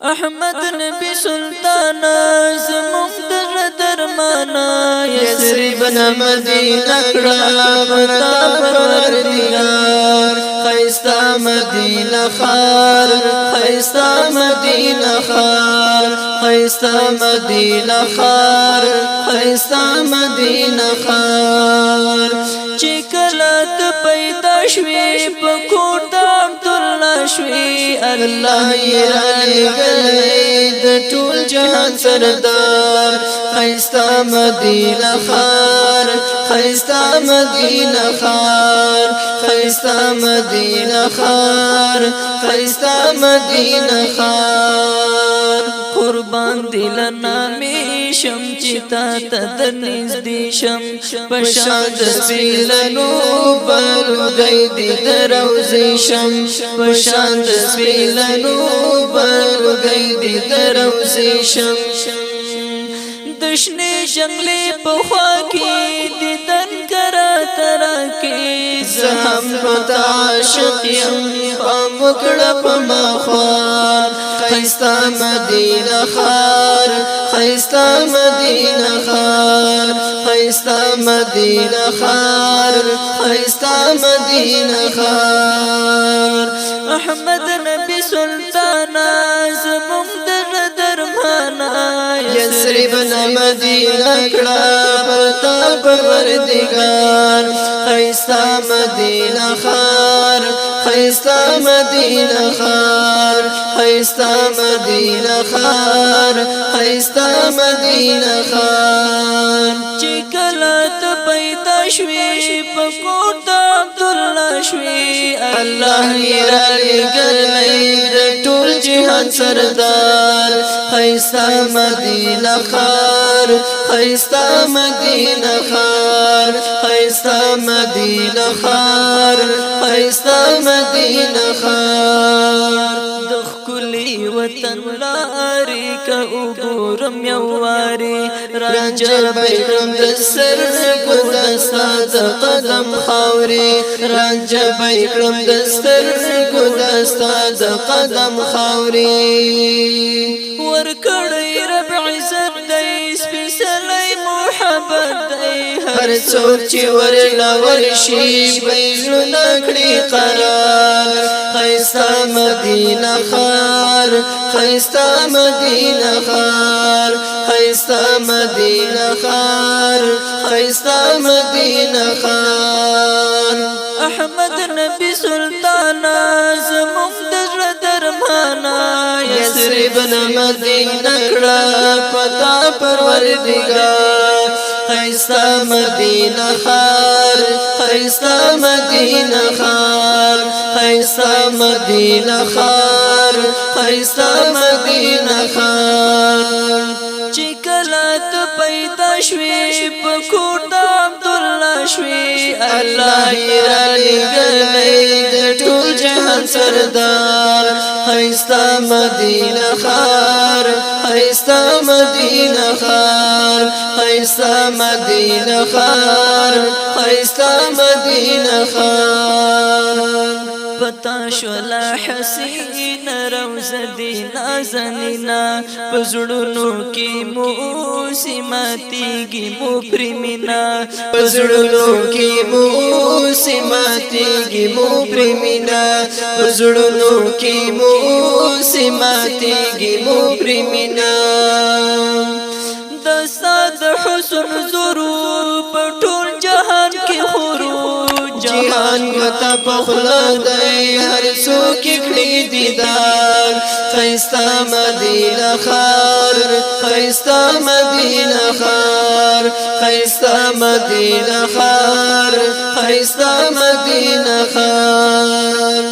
احمد نبی سلطان زمون درمانا یسرب مدینه کړه پتا پروردگار خیستا مدینه خار خیستا مدینه خار خیستا مدینه خار خیستا مدینه خار چې کله ته پیدا شوې په کور د عبدالله شوې الله یې راغلی د ټول جهان سردار خیستا مدینه خار خیستا مدینه خار خیستا مدینه خار خیستا مدینه خار قربان دل نامی شم چتا تدنیز دی شم پشاند سپیلنو بلگئی دی دروزی شم پشاند سپیلنو بلگئی دی دروزی شم دشنی جنگلی پخوا کی دیدن کرا ترا کی زهم پتا عاشق یم پامکڑا پمخوار خیستا مدینه خار خیستا مدینه خار خیستا مدینه خار خیستا مدینه خار احمد نبی سلطان زمون درمانا یسرب مدینه کړه پتا پروردگار خیستا مدینه خار خیستا مدینه خار خیستا مدینه خار خیستا مدینه خار چې کله ته پیدا شوې په کور د عبدالله شوې الله یې راغلی د ټول جهان سردار خیستا مدینه خار خیستا مدینه خار خیستا مدینه خار خیستا مدینه خار د خلی وطن لاري که وګورم یواري رنجر بیرم د سر ګدستا د قدم خاوري رنجر بیرم د سر ګدستا د قدم خاوري ورکړی رب عزت دی سپیڅلی محبت دی هر څوک چې ورلا ورشي بیرونه کړي قرار خیستا مدینه خار خیستا مدینه خار خیستا مدینه خار خیستا مدینه خار احمد نبی سلطان زمون درمانا یسرب مدینه کړه پتا پروردگار خیستا مدینه خار خیستا مدینه خار خیستا مدینه خار خیستا مدینه خار چې کله ته پیدا شوې په کور د عبدالله شوې الله یې راغلی د ټول جهان سردار خیستا مدینه خار خیستا مدینه خار خیستا مدینه خار خیستا مدینه خار پتا شولا حسین روزه دی نازنینا پزړونو کې مو سیماتیږي مو پرمینا پزړونو کې مو سیماتیږي مو پرمینا پزړونو کې مو سیماتیږي مو پرمینا د ساد حسن زورو په ټول جهان کې خورو جهان متا پخلا دی هر څوک کړي دیدار خیستا مدینه خار خیستا مدینه خار خیستا مدینه خار خیستا مدینه خار